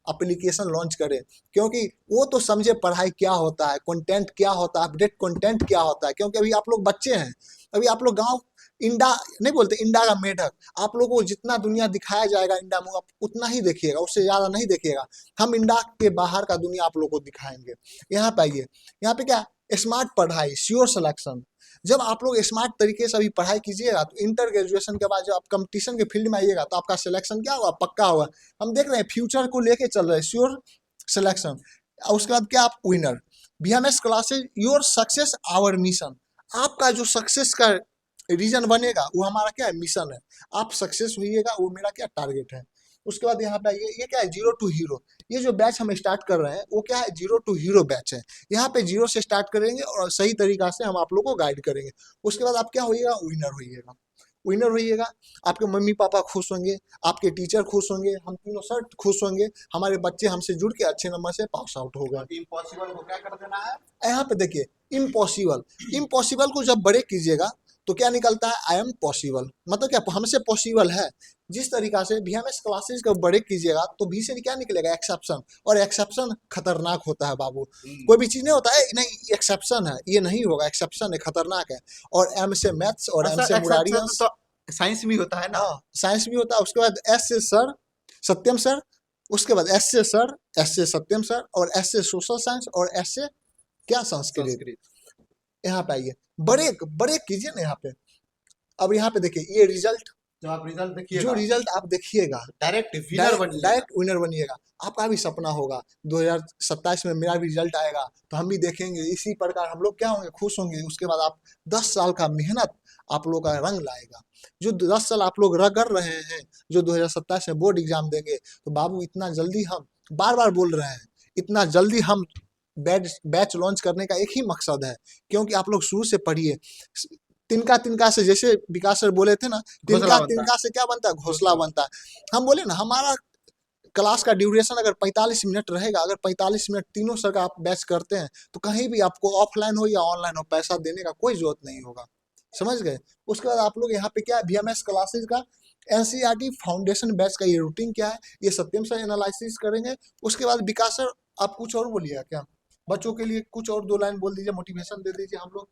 एप्लीकेशन लॉन्च करें, क्योंकि वो तो समझे पढ़ाई क्या होता है, कंटेंट क्या होता है, अपडेट कंटेंट क्या होता है। क्योंकि अभी आप लोग बच्चे हैं, अभी आप लोग गांव इंडा नहीं बोलते, इंडा का मेढक। आप लोगों को जितना दुनिया दिखाया जाएगा इंडा में, आप उतना ही देखिएगा, उससे ज्यादा नहीं देखिएगा। हम इंडा के बाहर का दुनिया आप लोग को दिखाएंगे। यहाँ पे आइए, यहाँ पे क्या, स्मार्ट पढ़ाई, श्योर सिलेक्शन। जब आप लोग स्मार्ट तरीके से अभी पढ़ाई कीजिएगा तो इंटर ग्रेजुएशन के बाद जब आप कंपटीशन के फील्ड में आइएगा तो आपका सिलेक्शन क्या होगा, पक्का होगा। हम देख रहे हैं फ्यूचर को लेके चल रहे हैं, श्योर सिलेक्शन। उसके बाद क्या, आप winner. BMS classes, your success our mission. आपका जो सक्सेस का रीजन बनेगा वो हमारा क्या है, मिशन है। आप सक्सेस होइएगा, वो मेरा क्या टारगेट है। उसके बाद यहाँ पे ये क्या है, जीरो टू हीरो। ये जो बैच हम स्टार्ट कर रहे हैं वो क्या है, जीरो टू हीरो बैच है। यहाँ पे जीरो से स्टार्ट करेंगे और सही तरीका से हम आप लोग को गाइड करेंगे। उसके बाद आप क्या होइएगा, विनर होइएगा। विनर होइएगा, आपके मम्मी पापा खुश होंगे, आपके टीचर खुश होंगे, हम तीनों सर खुश होंगे, हमारे बच्चे हमसे जुड़ के अच्छे नंबर से पास आउट होगा। इम्पॉसिबल को क्या कर देना है? यहाँ पे देखिए, इम्पॉसिबल, इम्पॉसिबल को जब ब्रेक कीजिएगा तो क्या निकलता है, आई एम पॉसिबल। मतलब क्या, हमसे पॉसिबल है। जिस तरीका से बीएमएस क्लासेस का ब्रेक कीजिएगा तो भी से क्या निकलेगा, एक्सेप्शन। और एक्सेप्शन खतरनाक होता है बाबू। कोई भी चीज नहीं होता है नहीं एक्सेप्शन है, ये नहीं होगा, एक्सेप्शन है, खतरनाक है। और एम से मैथ्स और एम से मुरारी, तो साइंस भी होता है ना? हाँ साइंस भी होता है। उसके बाद एस से सर सत्यम सर, उसके बाद एस से सर, एस से सत्यम सर, और एस से सोशल साइंस, और एस से क्या, संस्कृत। यहाँ पे आइए, ब्रेक ब्रेक कीजिए ना यहाँ पे। अब यहाँ पे देखिए ये रिजल्ट, जब आप रिजल्ट जो देखिएगा रिजल्ट आप देखिएगा डायरेक्ट विनर बनिएगा। डायरेक्ट विनर बनिएगा। आपका भी सपना होगा 2027 में मेरा भी रिजल्ट आएगा तो हम भी देखेंगे, इसी प्रकार हम लोग क्या होंगे, खुश होंगे। उसके बाद आप 10 साल का मेहनत आप लोग का रंग लाएगा। जो 10 साल आप लोग रगड़ रहे हैं, जो 2027 में बोर्ड एग्जाम देंगे, तो बाबू इतना जल्दी, हम बार बार बोल रहे हैं, इतना जल्दी हम बैच लॉन्च करने का एक ही मकसद है। क्योंकि आप लोग शुरू से पढ़िए, तिनका तिनका से, जैसे विकास सर बोले थे ना, तिनका घोंसला बनता है। तिनका से क्या बनता है, घोंसला बनता है। हम बोले ना, हमारा क्लास का ड्यूरेशन अगर 45 मिनट रहेगा, अगर 45 मिनट तीनों सर का आप बैच करते हैं तो कहीं भी आपको ऑफलाइन हो या ऑनलाइन हो, पैसा देने का कोई जरूरत नहीं होगा। समझ गए। उसके बाद आप लोग यहाँ पे क्या, बीएमएस क्लासेस का एनसीईआरटी फाउंडेशन बैच का ये रूटीन क्या है, ये सत्यम सर एनालिसिस करेंगे। उसके बाद विकास सर, आप कुछ और बोलिए क्या, बच्चों के लिए कुछ और 2 लाइन बोल दीजिए, मोटिवेशन दे दीजिए हम लोग।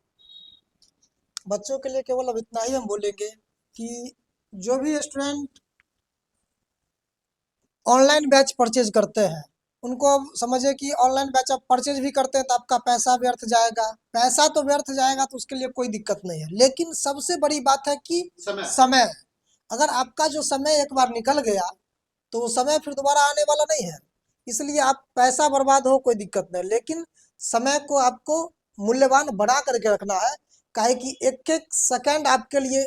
बच्चों के लिए केवल अब इतना ही हम बोलेंगे कि जो भी स्टूडेंट ऑनलाइन बैच परचेज करते हैं उनको अब समझे कि ऑनलाइन बैच आप परचेज भी करते हैं तो आपका पैसा व्यर्थ जाएगा। पैसा तो व्यर्थ जाएगा तो उसके लिए कोई दिक्कत नहीं है, लेकिन सबसे बड़ी बात है कि समय। अगर आपका जो समय एक बार निकल गया तो वो समय फिर दोबारा आने वाला नहीं है। इसलिए आप पैसा बर्बाद हो कोई दिक्कत नहीं, लेकिन समय को आपको मूल्यवान बना करके रखना है। काहे कि एक एक सेकंड आपके लिए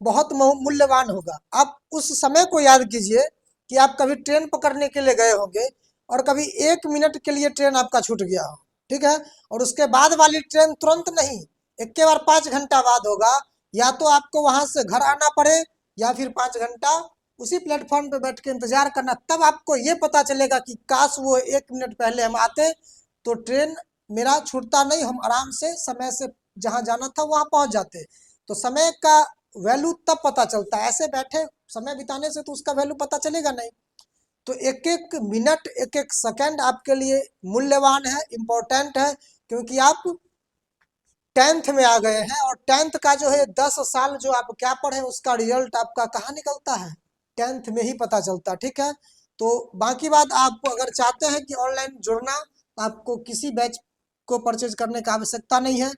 बहुत मूल्यवान होगा। आप उस समय को याद कीजिए कि आप कभी ट्रेन पकड़ने के लिए गए होंगे और कभी 1 मिनट के लिए ट्रेन आपका छूट गया हो, ठीक है, और उसके बाद वाली ट्रेन तुरंत नहीं, एक के बार 5 घंटा बाद होगा। या तो आपको वहां से घर आना पड़े या फिर 5 घंटा उसी प्लेटफॉर्म पे बैठ के इंतजार करना, तब आपको ये पता चलेगा कि काश वो 1 मिनट पहले हम आते तो ट्रेन मेरा छूटता नहीं, हम आराम से समय से जहाँ जाना था वहां पहुंच जाते। तो समय का वैल्यू तब पता चलता है, ऐसे बैठे समय बिताने से तो उसका वैल्यू पता चलेगा नहीं। तो एक एक मिनट, एक एक सेकंड आपके लिए मूल्यवान है, इम्पोर्टेंट है, क्योंकि आप 10th में आ गए हैं और 10th का जो है 10 साल जो आप क्या पढ़े उसका रिजल्ट आपका कहाँ निकलता है, 10th में ही पता चलता, ठीक है। तो बाकी बात, आप अगर चाहते हैं कि ऑनलाइन जुड़ना, आपको किसी बैच को परचेज करने की आवश्यकता नहीं है।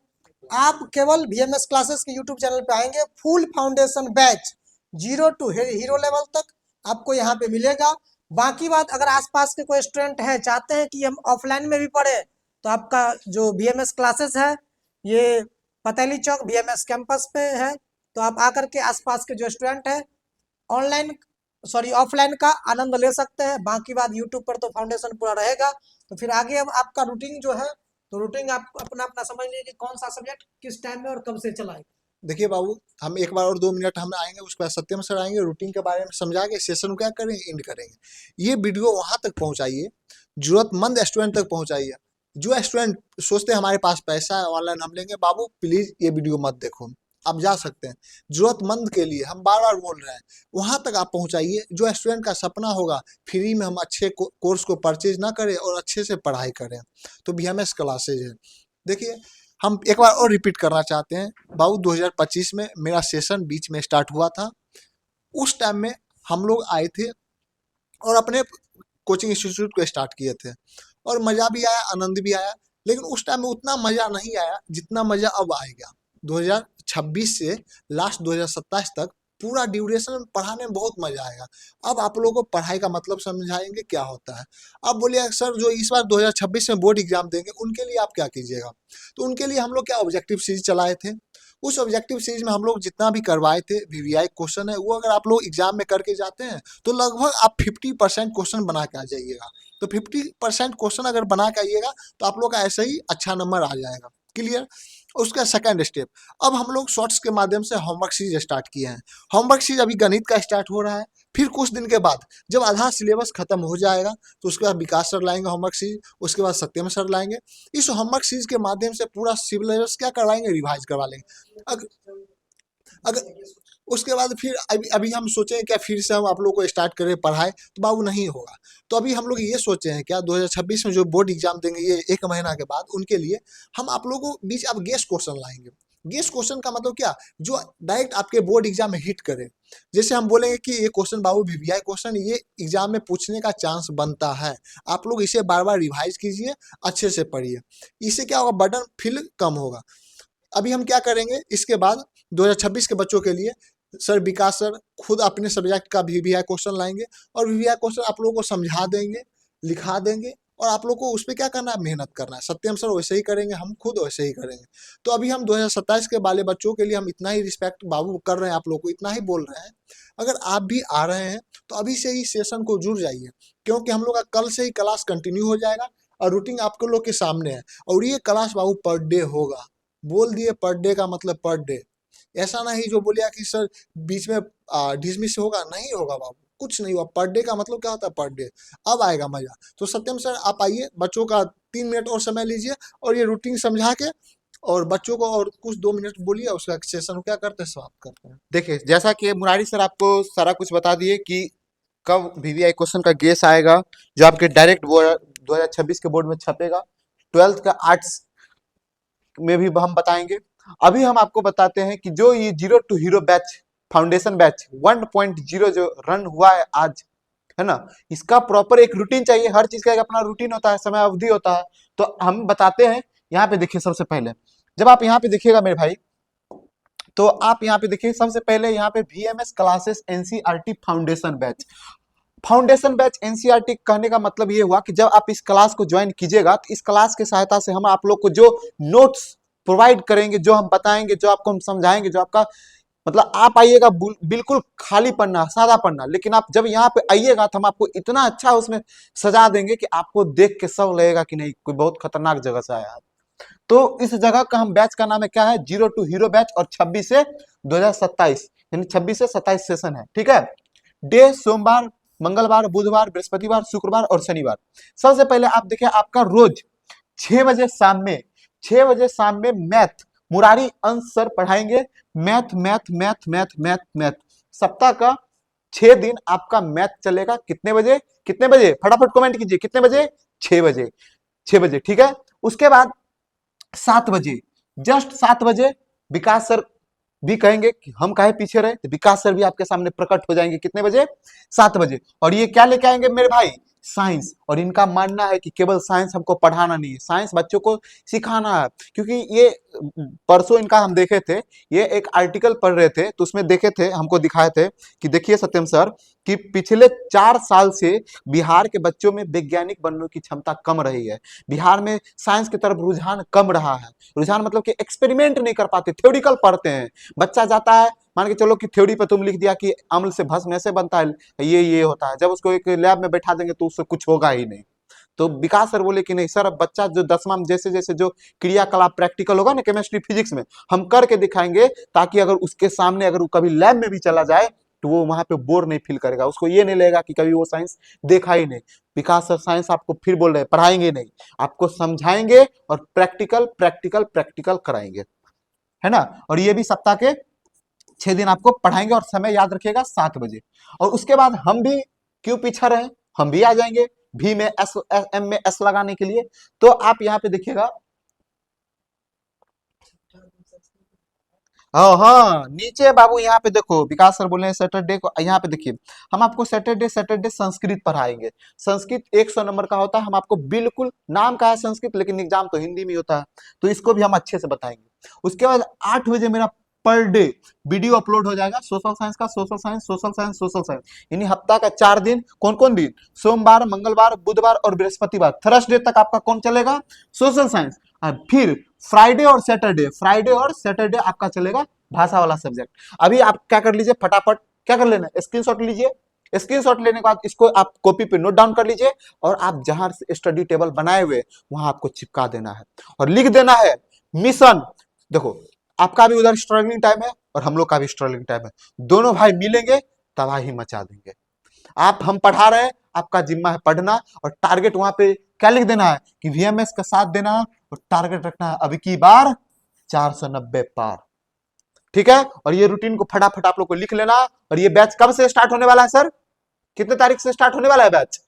आप केवल बीएमएस क्लासेस के यूट्यूब चैनल पे आएंगे, full foundation batch 0 to hero level तक आपको यहाँ पे मिलेगा। बाकी बात, अगर आसपास के कोई स्टूडेंट हैं चाहते हैं कि हम ऑफलाइन में भी पढ़े, तो आपका जो बीएमएस क्लासेस है ये पतेली चौक बीएमएस कैंपस पे है। तो आप आकर के आसपास के जो स्टूडेंट है ऑफलाइन का आनंद ले सकते हैं। बाकी बात, यूट्यूब पर तो फाउंडेशन पूरा रहेगा। तो फिर आगे अब आपका रूटीन जो है, तो रूटीन आप अपना अपना समझ लीजिए कि कौन सा सब्जेक्ट किस टाइम में और कब से चलाएं। देखिए बाबू, हम एक बार और 2 मिनट हम आएंगे, उसके बाद सत्यम सर आएंगे, रूटीन के बारे में समझा के सेशन क्या करेंगे, एंड करेंगे। ये वीडियो वहां तक पहुंचाइए, जरूरतमंद स्टूडेंट तक पहुंचाइए। जो स्टूडेंट सोचते हैं हमारे पास पैसा है ऑनलाइन हम लेंगे, बाबू प्लीज ये वीडियो मत देखो। आप जा सकते हैं। जरूरतमंद के लिए हम बार बार बोल रहे हैं, वहां तक आप पहुंचाइए। जो स्टूडेंट का सपना होगा फ्री में हम अच्छे कोर्स को परचेज ना करें और अच्छे से पढ़ाई करें, तो बीएमएस क्लासेज है। देखिए, हम एक बार और रिपीट करना चाहते हैं, बाबू 2025 में मेरा सेशन बीच में स्टार्ट हुआ था। उस टाइम में हम लोग आए थे और अपने कोचिंग इंस्टीट्यूट को स्टार्ट किए थे, और मज़ा भी आया, आनंद भी आया। लेकिन उस टाइम में उतना मज़ा नहीं आया जितना मज़ा अब आएगा। 2026 से लास्ट 2027 तक पूरा ड्यूरेशन पढ़ाने में बहुत मज़ा आएगा। अब आप लोगों को पढ़ाई का मतलब समझाएंगे क्या होता है। अब बोलिए सर, जो इस बार 2026 में बोर्ड एग्जाम देंगे उनके लिए आप क्या कीजिएगा? तो उनके लिए हम लोग क्या ऑब्जेक्टिव सीरीज चलाए थे। उस ऑब्जेक्टिव सीरीज में हम लोग जितना भी करवाए थे वीवीआई क्वेश्चन है, वो अगर आप लोग एग्जाम में करके जाते हैं तो लगभग आप 50% क्वेश्चन बना के आ जाइएगा। तो 50% क्वेश्चन अगर बना के आइएगा तो आप लोग का ऐसे ही अच्छा नंबर आ जाएगा। क्लियर? उसका सेकंड स्टेप, अब हम लोग शॉर्ट्स के माध्यम से होमवर्क सीरीज स्टार्ट किए हैं। होमवर्क सीरीज अभी गणित का स्टार्ट हो रहा है। फिर कुछ दिन के बाद जब आधा सिलेबस खत्म हो जाएगा तो उसके बाद विकास सर लाएंगे होमवर्क सीरीज, उसके बाद सत्यम सर लाएंगे। इस होमवर्क सीरीज के माध्यम से पूरा सिलेबस क्या करवाएंगे, रिवाइज करवा लेंगे। अगर उसके बाद फिर अभी अभी हम सोचे क्या फिर से हम आप लोग को स्टार्ट करें पढ़ाई, तो बाबू नहीं होगा। तो अभी हम लोग ये सोचे हैं क्या, 2026 में जो बोर्ड एग्जाम देंगे ये 1 महीना के बाद, उनके लिए हम आप लोगों को बीच अब गेस्ट क्वेश्चन लाएंगे। गेस्ट क्वेश्चन का मतलब क्या, जो डायरेक्ट आपके बोर्ड एग्जाम में हिट करे। जैसे हम बोलेंगे कि ये क्वेश्चन बाबू वीवीआई क्वेश्चन ये एग्जाम में पूछने का चांस बनता है, आप लोग इसे बार बार रिवाइज कीजिए, अच्छे से पढ़िए। इससे क्या होगा, बर्डन फील कम होगा। अभी हम क्या करेंगे, इसके बाद 2026 के बच्चों के लिए सर विकास सर खुद अपने सब्जेक्ट का वीवीआई क्वेश्चन लाएंगे, और वीवीआई क्वेश्चन आप लोगों को समझा देंगे, लिखा देंगे, और आप लोग को उस पर क्या करना है, मेहनत करना है। सत्यम सर वैसे ही करेंगे, हम खुद वैसे ही करेंगे। तो अभी हम 2027 के वाले बच्चों के लिए हम इतना ही रिस्पेक्ट बाबू कर रहे हैं, आप लोग को इतना ही बोल रहे हैं। अगर आप भी आ रहे हैं तो अभी से ही सेशन को जुड़ जाइए, क्योंकि हम लोग का कल से ही क्लास कंटिन्यू हो जाएगा और रूटीन आपके लोग के सामने है। और ये क्लास बाबू पर डे होगा, बोल दिए पर डे का मतलब पर डे। ऐसा नहीं जो बोलिया कि सर बीच में डिसमिस होगा, नहीं होगा बाबू, कुछ नहीं हुआ। पर डे का मतलब क्या होता है, पर डे। अब आएगा मजा। तो सत्यम सर आप आइए, बच्चों का 3 मिनट और समय लीजिए और ये रूटीन समझा के और बच्चों को और कुछ 2 मिनट बोलिए, उसका सेशन क्या करते हैं, समाप्त करते हैं। देखिए, जैसा कि मुरारी सर आपको सारा कुछ बता दिए कि कब वीवीआई क्वेश्चन का गेस आएगा जो आपके डायरेक्ट 2026 के बोर्ड में छपेगा। 12th का आर्ट्स में भी हम बताएंगे। अभी हम आपको बताते हैं कि जो ये zero to hero batch, foundation batch 1.0 जो रन हुआ है आज, है ना, इसका प्रॉपर एक रूटीन चाहिए। हर चीज का एक अपना रूटीन होता है, समय अवधि होता है। तो हम बताते हैं। यहाँ पे देखिए, सबसे पहले जब आप यहाँ पे देखिएगा मेरे भाई, तो आप यहाँ पे देखिए सबसे पहले यहाँ पे VMS classes NCERT foundation batch. Foundation batch NCERT कहने का मतलब ये हुआ कि जब आप इस क्लास को ज्वाइन कीजिएगा तो इस क्लास की सहायता से हम आप लोग को जो नोट्स प्रोवाइड करेंगे, जो हम बताएंगे, जो आपको हम समझाएंगे, जो आपका मतलब आप आइएगा बिल्कुल खाली पढ़ना, सादा पढ़ना, लेकिन आप जब यहाँ पे आइएगा तो हम आपको इतना अच्छा उसमें सजा देंगे कि आपको देख के सब लगेगा कि नहीं कोई बहुत खतरनाक जगह से आया है। तो इस जगह का हम बैच का नाम है क्या है, जीरो टू हीरो बैच, और 26 से 2027 यानी 26 से 27 सेशन है। ठीक है। डे सोमवार, मंगलवार, बुधवार, बृहस्पतिवार, शुक्रवार और शनिवार। सबसे पहले आप देखिए, आपका रोज 6 बजे शाम में, 6 बजे शाम में मैथ मुरारी अंश सर पढ़ाएंगे। Math math math math math math सप्ताह का 6 दिन आपका मैथ चलेगा। कितने बजे, कितने बजे, फटाफट कमेंट कीजिए, कितने बजे, 6 बजे, 6 बजे। ठीक है। उसके बाद 7 बजे, जस्ट 7 बजे विकास सर भी कहेंगे कि हम काहे पीछे रहे, तो विकास सर भी आपके सामने प्रकट हो जाएंगे। कितने बजे, 7 बजे। और ये क्या लेके आएंगे मेरे भाई, साइंस। और इनका मानना है कि केवल साइंस हमको पढ़ाना नहीं है, साइंस बच्चों को सिखाना है। क्योंकि ये परसों इनका हम देखे थे, ये एक आर्टिकल पढ़ रहे थे तो उसमें देखे थे, हमको दिखाए थे कि देखिए सत्यम सर कि पिछले 4 साल से बिहार के बच्चों में वैज्ञानिक बनने की क्षमता कम रही है। बिहार में साइंस की तरफ रुझान कम रहा है। रुझान मतलब कि एक्सपेरिमेंट नहीं कर पाते, थ्योरिकल पढ़ते हैं। बच्चा जाता है, मान के चलो कि थ्योरी पे तुम लिख दिया कि अम्ल से भस्म ऐसे बनता है, ये होता है, जब उसको एक लैब में बैठा देंगे तो उससे कुछ होगा ही नहीं। तो विकास सर बोले कि नहीं सर, अब बच्चा जो 10वां में जैसे जैसे जो क्रियाकलाप प्रैक्टिकल होगा ना केमिस्ट्री फिजिक्स में, हम करके दिखाएंगे, ताकि अगर उसके सामने अगर वो कभी लैब में भी चला जाए तो वो वहां पे बोर नहीं फील करेगा, उसको ये नहीं लगेगा कि कभी वो साइंस देखा ही नहीं। विकास सर साइंस आपको फिर बोल रहे हैं पढ़ाएंगे नहीं, आपको समझाएंगे और प्रैक्टिकल प्रैक्टिकल प्रैक्टिकल कराएंगे, है ना। और ये भी सप्ताह के 6 दिन आपको पढ़ाएंगे और समय याद रखिएगा 7 बजे। और उसके बाद हम भी क्यों पीछा रहे, हम भी आ जाएंगे भी में एस, एम में एस लगाने के लिए। तो आप यहाँ पे देखिएगा, हाँ हाँ, नीचे बाबू यहाँ पे देखो विकास सर बोले हैं सैटरडे को, यहाँ पे देखिए हम आपको सैटरडे सैटरडे संस्कृत पढ़ाएंगे। संस्कृत 100 नंबर का होता है, हम आपको बिल्कुल, नाम का है संस्कृत लेकिन एग्जाम तो हिंदी में होता है, तो इसको भी हम अच्छे से बताएंगे। उसके बाद 8 बजे मेरा पर डे वीडियो अपलोड हो जाएगा सोशल साइंस का, social science social science social science, यानी हफ्ता का 4 दिन। कौन कौन दिन, सोमवार मंगलवार बुधवार और बृहस्पतिवार, थर्सडे तक आपका कौन चलेगा, सोशल साइंस। फिर फ्राइडे और सैटरडे आपका चलेगा भाषा वाला सब्जेक्ट। अभी आप क्या कर लीजिए, फटाफट क्या कर लेना, स्क्रीनशॉट लीजिए। स्क्रीनशॉट लेने के बाद इसको आप कॉपी पे नोट डाउन कर लीजिए और आप जहां से स्टडी टेबल बनाए हुए वहां आपको चिपका देना है और लिख देना है मिशन। देखो आपका भी उधर स्ट्रगलिंग टाइम है और हम लोग का भी स्ट्रगलिंग टाइम है, दोनों भाई मिलेंगे तबाही मचा देंगे। आप, हम पढ़ा रहे हैं, आपका जिम्मा है पढ़ना और टारगेट वहां पे क्या लिख देना है कि वीएमएस का साथ देना और टारगेट रखना है अब की बार 490 पार। ठीक है, और ये रूटीन को फटाफट आप लोग को लिख लेना। और ये बैच कब से स्टार्ट होने वाला है सर, कितने तारीख से स्टार्ट होने वाला है बैच,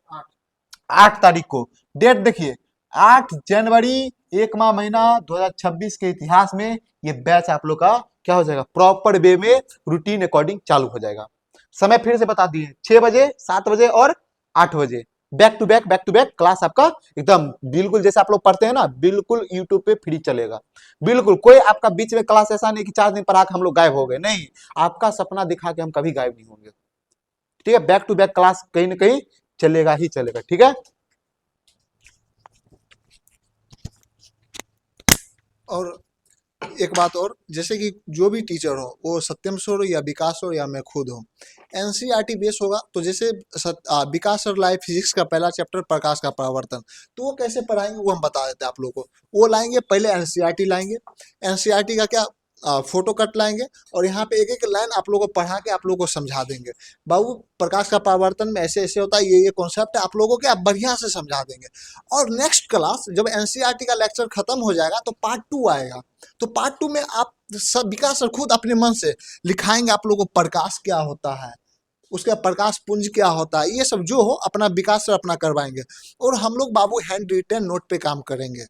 8 तारीख को। डेट देखिए 8 जनवरी, 1 माह महीना 2026 के इतिहास में ये बैच आप लोग का क्या हो जाएगा, प्रॉपर वे में रूटीन अकॉर्डिंग चालू हो जाएगा। समय फिर से बता दिए, 6 बजे 7 बजे और 8 बजे, बैक टू बैक क्लास आपका एकदम बिल्कुल जैसे आप लोग पढ़ते हैं ना, बिल्कुल यूट्यूब पे फ्री चलेगा। बिल्कुल कोई आपका बीच में क्लास ऐसा नहीं कि 4 दिन पर आकर हम लोग गायब हो गए, नहीं, आपका सपना दिखा के हम कभी गायब नहीं होंगे। ठीक है, बैक टू बैक क्लास कहीं ना कहीं चलेगा ही चलेगा। ठीक है, और एक बात और, जैसे कि जो भी टीचर हो, वो सत्यम सर हो या विकास हो या मैं खुद हूँ, एनसीईआरटी बेस होगा। तो जैसे विकास सर लाए फिजिक्स का पहला चैप्टर प्रकाश का परावर्तन, तो वो कैसे पढ़ाएंगे वो हम बता देते हैं आप लोगों को। वो लाएंगे पहले एनसीईआरटी लाएंगे, एनसीईआरटी का क्या फोटो कट लाएंगे और यहाँ पे एक एक लाइन आप लोगों को पढ़ा के आप लोगों को समझा देंगे। बाबू प्रकाश का परावर्तन में ऐसे ऐसे होता है, ये कॉन्सेप्ट है, आप लोगों को क्या बढ़िया से समझा देंगे। और नेक्स्ट क्लास जब एनसीईआरटी का लेक्चर खत्म हो जाएगा तो पार्ट 2 आएगा। तो पार्ट 2 में आप सब विकास सर खुद अपने मन से लिखाएंगे आप लोगों को प्रकाश क्या होता है, उसका प्रकाश पुंज क्या होता है, ये सब जो हो अपना विकास सर अपना करवाएंगे। और हम लोग बाबू हैंड रिटन नोट पे काम करेंगे।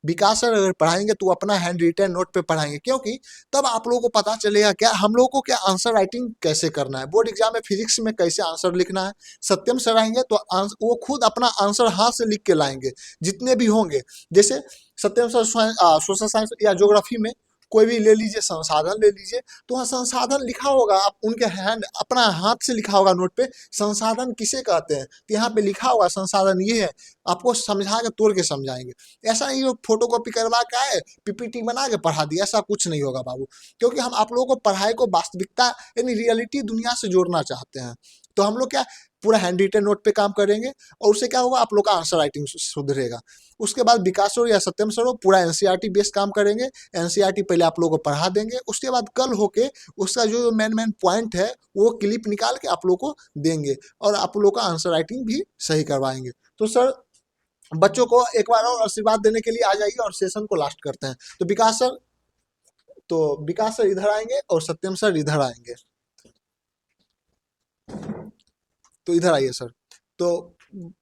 विकास सर अगर पढ़ाएंगे तो अपना हैंड रिटन नोट पे पढ़ाएंगे, क्योंकि तब आप लोगों को पता चलेगा क्या हम लोगों को क्या आंसर राइटिंग कैसे करना है, बोर्ड एग्जाम में फिजिक्स में कैसे आंसर लिखना है। सत्यम सर आएंगे तो वो खुद अपना आंसर हाथ से लिख के लाएंगे जितने भी होंगे। जैसे सत्यम सर सोशल साइंस या ज्योग्राफी में कोई भी ले लीजिए, संसाधन ले लीजिए, तो वहाँ संसाधन लिखा होगा, आप उनके हैंड अपना हाथ से लिखा होगा नोट पे, संसाधन किसे कहते हैं, तो यहाँ पे लिखा होगा संसाधन ये है, आपको समझा के तोड़ के समझाएंगे। ऐसा नहीं हो फोटो कॉपी करवा के आए पीपीटी बना के पढ़ा दिया, ऐसा कुछ नहीं होगा बाबू। क्योंकि हम आप लोगों को पढ़ाई को वास्तविकता यानी रियलिटी दुनिया से जोड़ना चाहते हैं। तो हम लोग क्या पूरा हैंड रिटन नोट पे काम करेंगे और उससे क्या होगा, आप लोग का आंसर राइटिंग सुधरेगा। उसके बाद विकास हो या सत्यम सर हो पूरा एनसीईआरटी बेस्ड काम करेंगे। एनसीईआरटी पहले आप लोगों को पढ़ा देंगे, उसके बाद कल होके उसका जो मेन पॉइंट है वो क्लिप निकाल के आप लोग को देंगे और आप लोग का आंसर राइटिंग भी सही करवाएंगे। तो सर बच्चों को एक बार और आशीर्वाद देने के लिए आ जाइए और सेशन को लास्ट करते हैं। तो विकास सर इधर आएंगे और सत्यम सर इधर आएंगे, तो इधर आइए सर। तो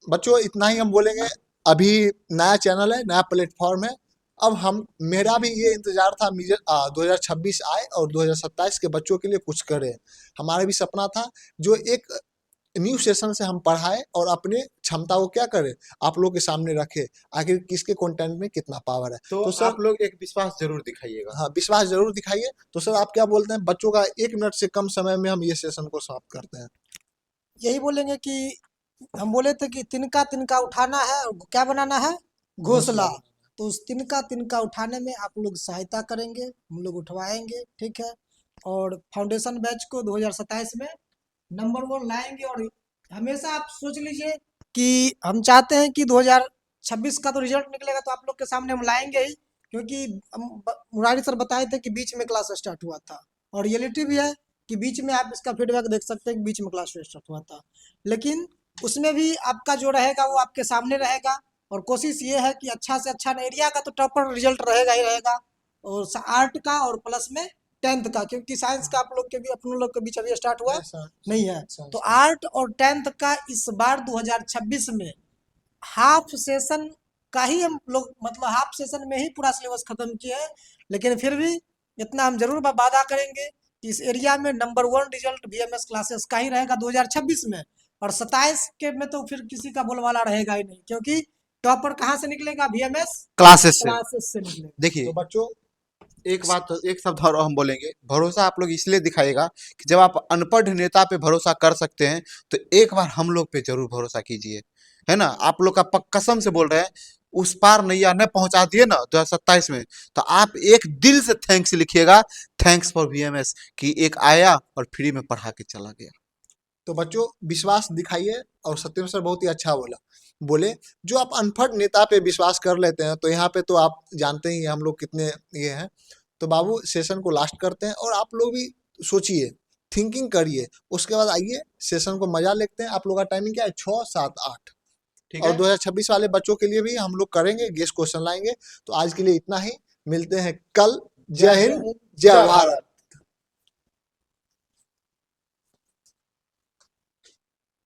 बच्चों इतना ही हम बोलेंगे, अभी नया चैनल है, नया प्लेटफॉर्म है। अब हम मेरा भी ये इंतजार था 2026 आए और 2027 के बच्चों के लिए कुछ करें। हमारा भी सपना था जो एक न्यू सेशन से हम पढ़ाए और अपने क्षमता को क्या करें आप लोग के सामने रखे, आखिर किसके कंटेंट में कितना पावर है। तो सर आप लोग एक विश्वास जरूर दिखाइएगा। हाँ, विश्वास जरूर दिखाइए। तो सर आप क्या बोलते हैं, बच्चों का 1 मिनट से कम समय में हम ये सेशन को समाप्त करते हैं। यही बोलेंगे कि हम बोले थे कि तिनका तिनका उठाना है और क्या बनाना है, घोंसला। तो उस तिनका तिनका उठाने में आप लोग सहायता करेंगे, हम लोग उठवाएंगे, ठीक है। और फाउंडेशन बैच को 2027 में नंबर 1 लाएंगे। और हमेशा आप सोच लीजिए कि हम चाहते हैं कि 2026 का तो रिजल्ट निकलेगा तो आप लोग के सामने हम लाएंगे ही, क्योंकि मुरारी सर बताए थे कि बीच में क्लास स्टार्ट हुआ था और रियलिटी भी है कि बीच में आप इसका फीडबैक देख सकते हैं कि बीच में क्लास स्टार्ट हुआ था। लेकिन उसमें भी आपका जो रहेगा वो आपके सामने रहेगा और कोशिश ये है कि अच्छा से अच्छा एरिया का तो टॉपर रिजल्ट रहेगा ही रहेगा। और आर्ट का और प्लस में 10th का, क्योंकि साइंस का आप लोग के भी अपने लोग के बीच अभी स्टार्ट हुआ नहीं है। तो आर्ट और 10th का इस बार 2026 में हाफ सेशन का ही हम लोग, मतलब हाफ सेशन में ही पूरा सिलेबस खत्म किए हैं। लेकिन फिर भी इतना हम जरूर वादा करेंगे कि इस एरिया में नंबर 1 रिजल्ट बीएमएस क्लासेस का ही रहेगा 2026 में। और 27 के में तो फिर किसी का बोलवाला रहेगा ही नहीं, क्योंकि टॉपर कहाँ से निकलेगा? बीएमएस क्लासेस से। क्लासेस से निकलेगा। देखिए तो बच्चों एक बात, एक शब्द और हम बोलेंगे, भरोसा आप लोग इसलिए दिखाइएगा कि जब आप अनपढ़ नेता पे भरोसा कर सकते हैं तो एक बार हम लोग पे जरूर भरोसा कीजिए, है ना। आप लोग का कसम से बोल रहे हैं, उस पार नैया न पहुंचा दिए ना 2027 में, तो आप एक दिल से थैंक्स लिखिएगा, थैंक्स फॉर बीएमएस, कि एक आया और फ्री में पढ़ा के चला गया। तो बच्चों विश्वास दिखाइए। और सत्यम सर बहुत ही अच्छा बोले जो आप अनपढ़ नेता पे विश्वास कर लेते हैं, तो यहाँ पे तो आप जानते ही हैं हम लोग कितने ये हैं। तो बाबू सेशन को लास्ट करते हैं और आप लोग भी सोचिए, थिंकिंग करिए, उसके बाद आइए सेशन को मजा लेते हैं। आप लोग का टाइमिंग क्या है? 6, 7, 8। ठीक और है। 2026 वाले बच्चों के लिए भी हम लोग करेंगे, गेस्ट क्वेश्चन लाएंगे। तो आज के लिए इतना ही, मिलते हैं कल। जय हिंद, जय भारत।